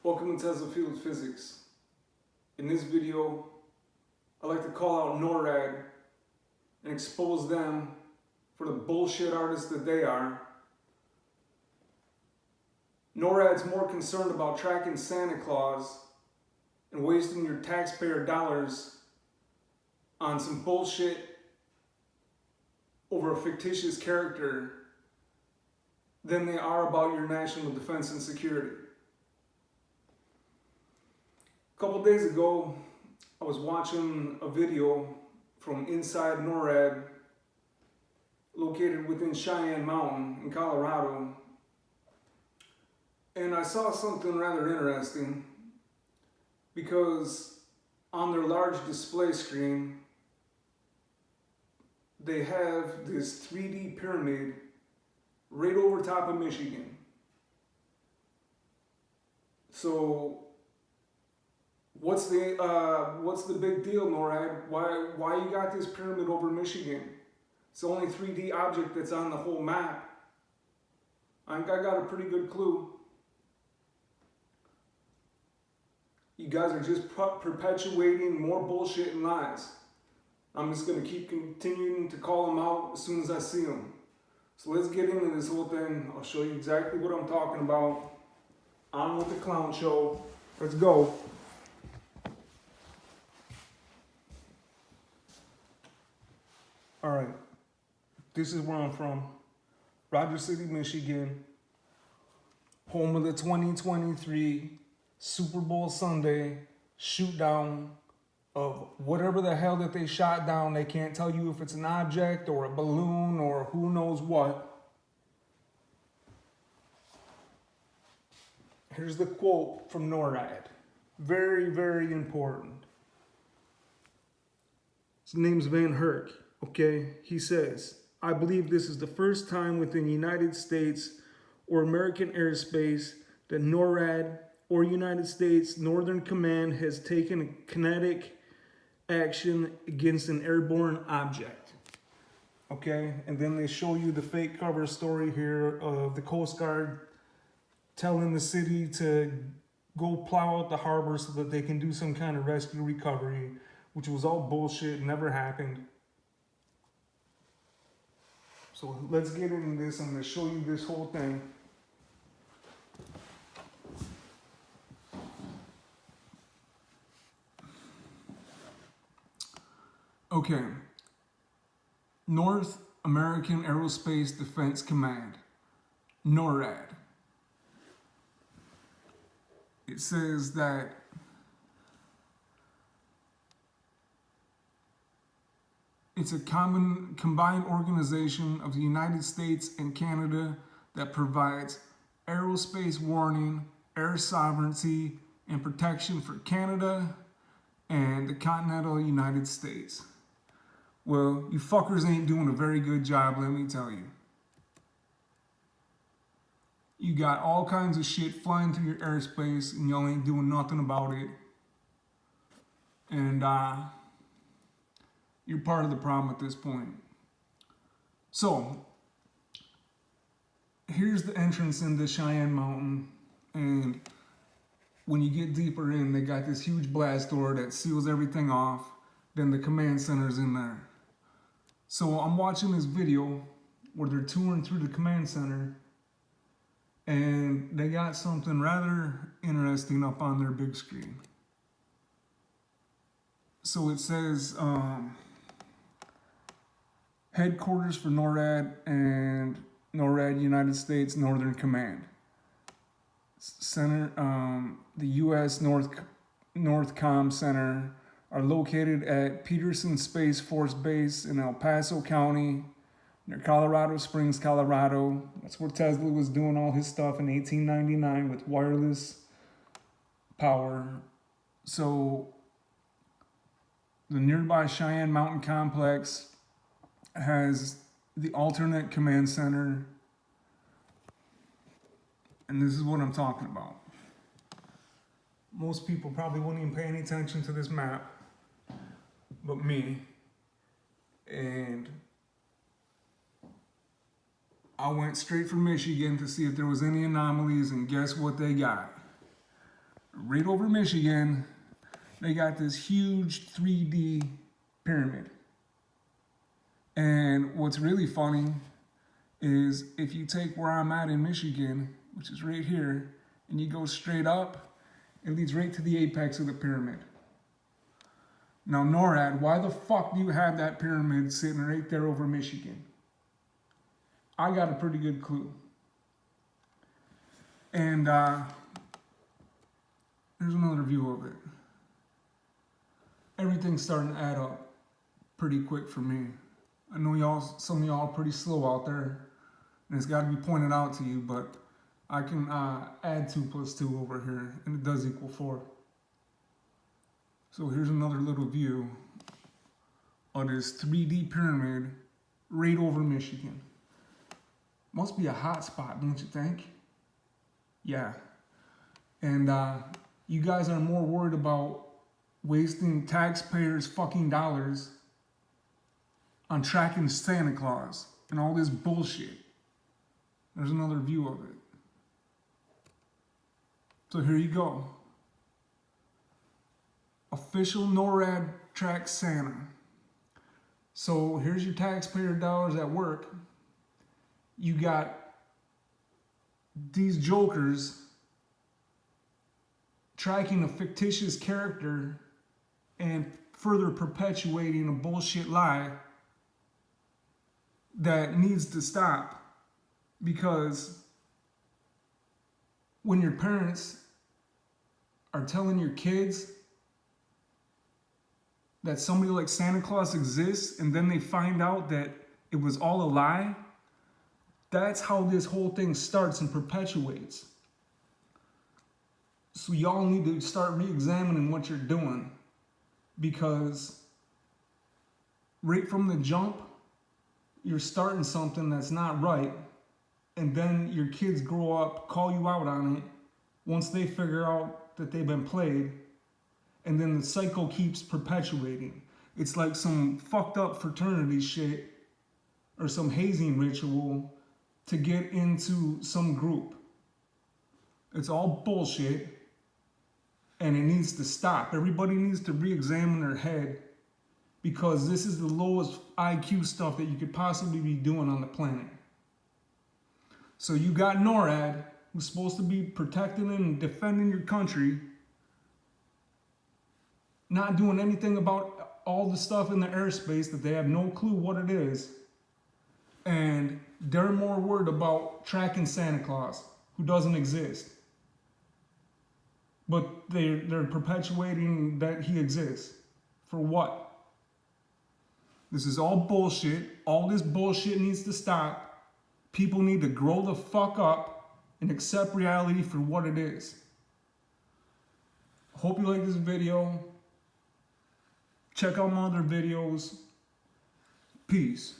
Welcome to Tesla Field Physics. In this video, I'd like to call out NORAD and expose them for the bullshit artists that they are. NORAD's more concerned about tracking Santa Claus and wasting your taxpayer dollars on some bullshit over a fictitious character than they are about your national defense and security. A couple days ago, I was watching a video from inside NORAD, located within Cheyenne Mountain in Colorado, and I saw something rather interesting because on their large display screen, they have this 3D pyramid right over top of Michigan. So what's the big deal, NORAD? Why you got this pyramid over Michigan? It's the only 3D object that's on the whole map. I think I got a pretty good clue. You guys are just perpetuating more bullshit and lies. I'm just going to keep continuing to call them out as soon as I see them. So let's get into this whole thing. I'll show you exactly what I'm talking about. On with the clown show. Let's go. Alright, this is where I'm from. Rogers City, Michigan. Home of the 2023 Super Bowl Sunday shoot down of whatever the hell that they shot down. They can't tell you if it's an object or a balloon or who knows what. Here's the quote from NORAD. Very, very important. His name's Van Herk. Okay, he says, I believe this is the first time within the United States or American airspace that NORAD or United States Northern Command has taken kinetic action against an airborne object. Okay, and then they show you the fake cover story here of the Coast Guard telling the city to go plow out the harbor so that they can do some kind of rescue recovery, which was all bullshit, never happened. So let's get into this. I'm going to show you this whole thing. Okay. North American Aerospace Defense Command, NORAD. It says that it's a combined organization of the United States and Canada that provides aerospace warning, air sovereignty, and protection for Canada and the continental United States. Well, you fuckers ain't doing a very good job, let me tell you. You got all kinds of shit flying through your airspace and y'all ain't doing nothing about it. And you're part of the problem at this point. So, here's the entrance into Cheyenne Mountain, and when you get deeper in, they got this huge blast door that seals everything off. Then the command center's in there. So I'm watching this video where they're touring through the command center, and they got something rather interesting up on their big screen. So it says, headquarters for NORAD and NORAD United States Northern Command. Center, the U.S. Northcom Center are located at Peterson Space Force Base in El Paso County, near Colorado Springs, Colorado. That's where Tesla was doing all his stuff in 1899 with wireless power. So the nearby Cheyenne Mountain Complex has the alternate command center, and this is what I'm talking about. Most people probably wouldn't even pay any attention to this map, but me. And I went straight for Michigan to see if there was any anomalies, and guess what they got? right over Michigan, they got this huge 3D pyramid. And what's really funny is if you take where I'm at in Michigan, which is right here, and you go straight up, it leads right to the apex of the pyramid. Now, NORAD, why the fuck do you have that pyramid sitting right there over Michigan? I got a pretty good clue. And here's another view of it. Everything's starting to add up pretty quick for me. I know some of y'all are pretty slow out there, and it's got to be pointed out to you, but I can add 2 + 2 over here, and it does equal 4. So here's another little view of this 3D pyramid right over Michigan. Must be a hot spot, don't you think? Yeah. And you guys are more worried about wasting taxpayers' fucking dollars on tracking Santa Claus and all this bullshit. There's another view of it. So here you go. Official NORAD tracks Santa. So here's your taxpayer dollars at work. You got these jokers tracking a fictitious character and further perpetuating a bullshit lie that needs to stop, because when your parents are telling your kids that somebody like Santa Claus exists and then they find out that it was all a lie, that's how this whole thing starts and perpetuates. So y'all need to start re-examining what you're doing, because right from the jump, you're starting something that's not right, and then your kids grow up, call you out on it once they figure out that they've been played, and then the cycle keeps perpetuating. It's like some fucked up fraternity shit or some hazing ritual to get into some group. It's all bullshit, and it needs to stop. Everybody needs to re-examine their head, because this is the lowest IQ stuff that you could possibly be doing on the planet. So you got NORAD, who's supposed to be protecting and defending your country, not doing anything about all the stuff in the airspace that they have no clue what it is. And they're more worried about tracking Santa Claus, who doesn't exist. But they're perpetuating that he exists. For what? This is all bullshit. All this bullshit needs to stop. People need to grow the fuck up and accept reality for what it is. Hope you like this video. Check out my other videos. Peace.